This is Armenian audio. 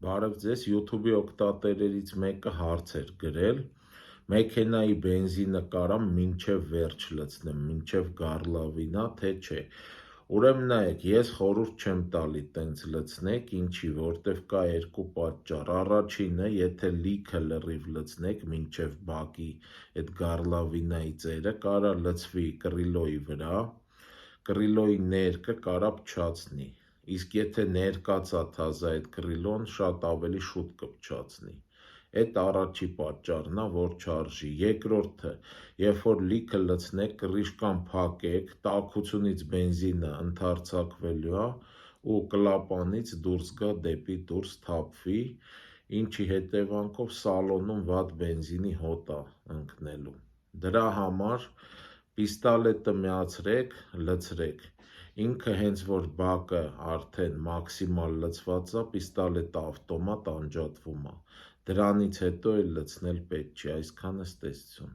Բարև ձեզ, YouTube-ի օգտատերերից մեկը հարց էր գրել, մեքենայի բենզինը կարամ մինչև վերջ լցնեմ, մինչև գարլավինա, թե չէ։ Ուրեմն նայեք, ես խորհուրդ չեմ տալի տենց լցնեք, ինչի, որտև կա երկու պատճառ։ Առաջինը, եթե լիքը լրիվ լցնեք մինչև բակի այդ գարլավինայի ծերը, կարա լցվի կռիլոյի վրա, կռիլոյի ներկը կարա փչացնի։ Իսկ եթե ներկացա թազա այդ կռիլոն, շատ ավելի շուտ կփչացնի։ Այդ առաջի պատճառն է, որ չարժի։ Երկրորդը, երբ որ լիքը լցնեք, կռիժկան փակեք, տաքությունից բենզինը ընդարձակվելու է ու կլապանից դուրս գա դեպի դուրս թափվի, ինչի հետևանքով սալոնում վատ բենզինի հոտ է ընկնելու։ Դրա համար պիստոլետը միացրեք, լցրեք։ Ինքը հենց որ բակը արդեն մաքսիմալ լցված է, պիստոլետը ավտոմատ անջատվում է։ Դրանից հետո էլ լցնել պետք չի, այսքանը ստեսություն։